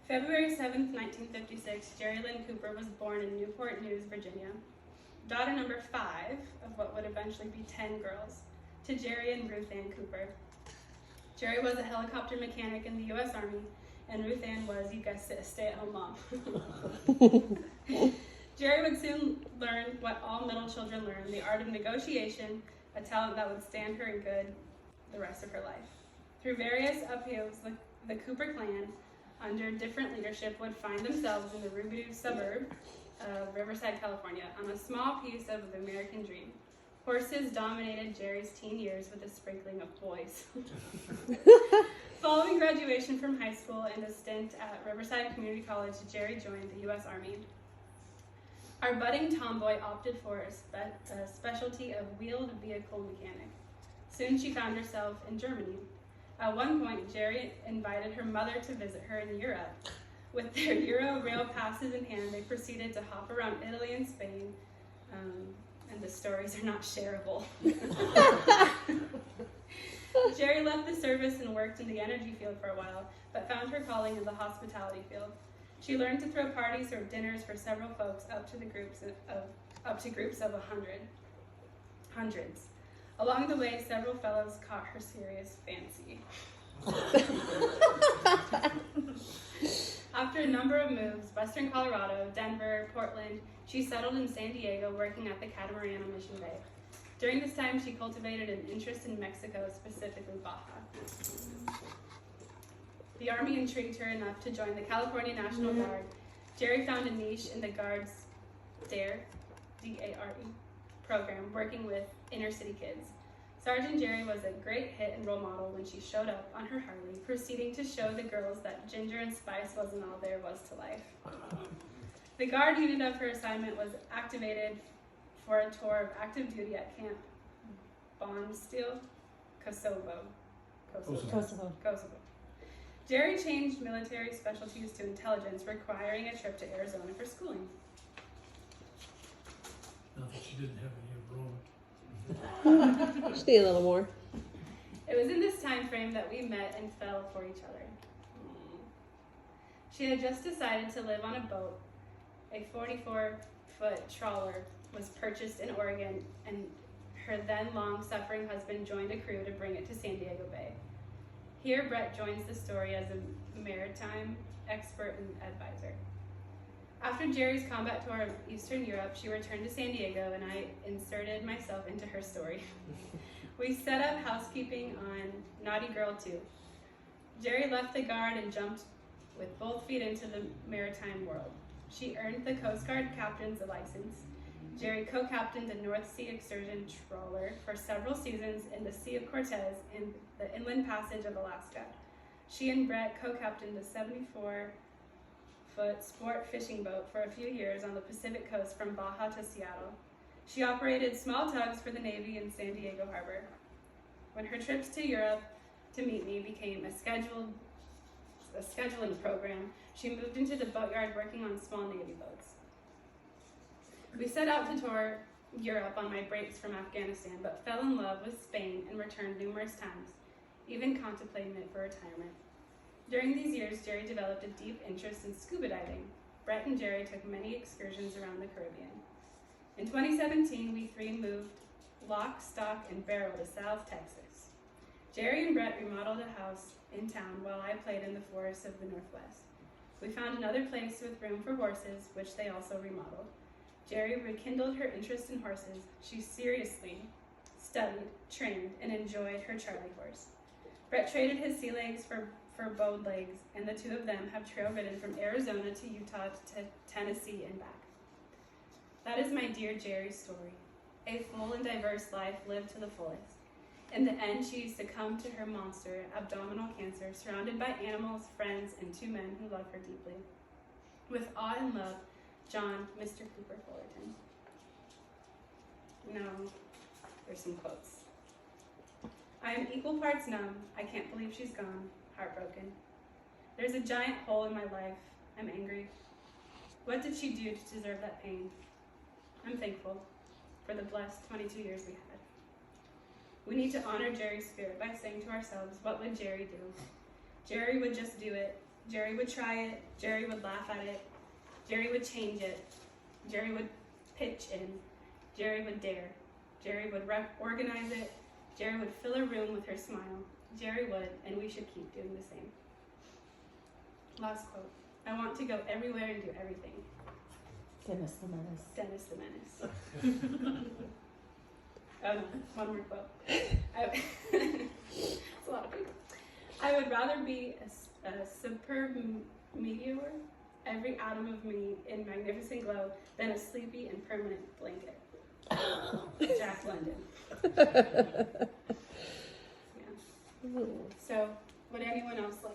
February 7th, 1956, Geri Cooper was born in Newport News, Virginia, daughter number 5 of what would eventually be 10 girls, to Geri and Ruth Ann Cooper. Geri was a helicopter mechanic in the U.S. Army, and Ruth Ann was, you guessed it, a stay-at-home mom. Geri would soon learn what all middle children learn, the art of negotiation, a talent that would stand her in good the rest of her life. Through various upheavals, the Cooper clan, under different leadership, would find themselves in the Rubidoux suburb of Riverside, California, on a small piece of the American dream. Horses dominated Geri's teen years with a sprinkling of boys. Following graduation from high school and a stint at Riverside Community College, Geri joined the U.S. Army. Our budding tomboy opted for a specialty of wheeled vehicle mechanic. Soon she found herself in Germany. At one point, Geri invited her mother to visit her in Europe. With their Euro rail passes in hand, they proceeded to hop around Italy and Spain, and the stories are not shareable. Geri left the service and worked in the energy field for a while, but found her calling in the hospitality field. She learned to throw parties or dinners for several folks up to groups of 100. Hundreds. Along the way, several fellows caught her serious fancy. After a number of moves, Western Colorado, Denver, Portland, she settled in San Diego, working at the Catamaran on Mission Bay. During this time, she cultivated an interest in Mexico, specifically Baja. The Army intrigued her enough to join the California National Guard. Geri found a niche in the Guard's DARE, D-A-R-E, program, working with inner-city kids. Sergeant Geri was a great hit and role model when she showed up on her Harley, proceeding to show the girls that ginger and spice wasn't all there was to life. The Guard unit of her assignment was activated for a tour of active duty at Camp Bondsteel, Kosovo. Geri changed military specialties to intelligence, requiring a trip to Arizona for schooling. Not that she didn't have any of her own. Just need a little more. It was in this time frame that we met and fell for each other. She had just decided to live on a boat. A 44-foot trawler was purchased in Oregon, and her then long-suffering husband joined a crew to bring it to San Diego Bay. Here, Brett joins the story as a maritime expert and advisor. After Geri's combat tour of Eastern Europe, she returned to San Diego, and I inserted myself into her story. We set up housekeeping on Naughty Girl 2. Geri left the Guard and jumped with both feet into the maritime world. She earned the Coast Guard captain's license. Geri co-captained a North Sea excursion trawler for several seasons in the Sea of Cortez and the Inland Passage of Alaska. She and Brett co-captained a 74-foot sport fishing boat for a few years on the Pacific coast from Baja to Seattle. She operated small tugs for the Navy in San Diego Harbor. When her trips to Europe to meet me became a scheduling program, she moved into the boatyard working on small Navy boats. We set out to tour Europe on my breaks from Afghanistan, but fell in love with Spain and returned numerous times, even contemplating it for retirement. During these years, Geri developed a deep interest in scuba diving. Brett and Geri took many excursions around the Caribbean. In 2017, we three moved lock, stock, and barrel to South Texas. Geri and Brett remodeled a house in town while I played in the forests of the Northwest. We found another place with room for horses, which they also remodeled. Geri rekindled her interest in horses. She seriously studied, trained, and enjoyed her Charlie horse. Brett traded his sea legs for bowed legs, and the two of them have trail ridden from Arizona to Utah to Tennessee and back. That is my dear Geri's story. A full and diverse life lived to the fullest. In the end, she succumbed to her monster, abdominal cancer, surrounded by animals, friends, and two men who love her deeply. With awe and love, John, Mr. Cooper Fullerton. Now, there's some quotes. I am equal parts numb. I can't believe she's gone. Heartbroken. There's a giant hole in my life. I'm angry. What did she do to deserve that pain? I'm thankful for the blessed 22 years we had. We need to honor Geri's spirit by saying to ourselves, what would Geri do? Geri would just do it. Geri would try it. Geri would laugh at it. Geri would change it. Geri would pitch in. Geri would dare. Geri would organize it. Geri would fill a room with her smile. Geri would, and we should keep doing the same. Last quote. I want to go everywhere and do everything. Dennis the Menace. Dennis the Menace. Oh no, one more quote. It's a lot of people. I would rather be a superb meteor, every atom of me in magnificent glow, than a sleepy and permanent blanket. Jack London. Yeah. So, would anyone else like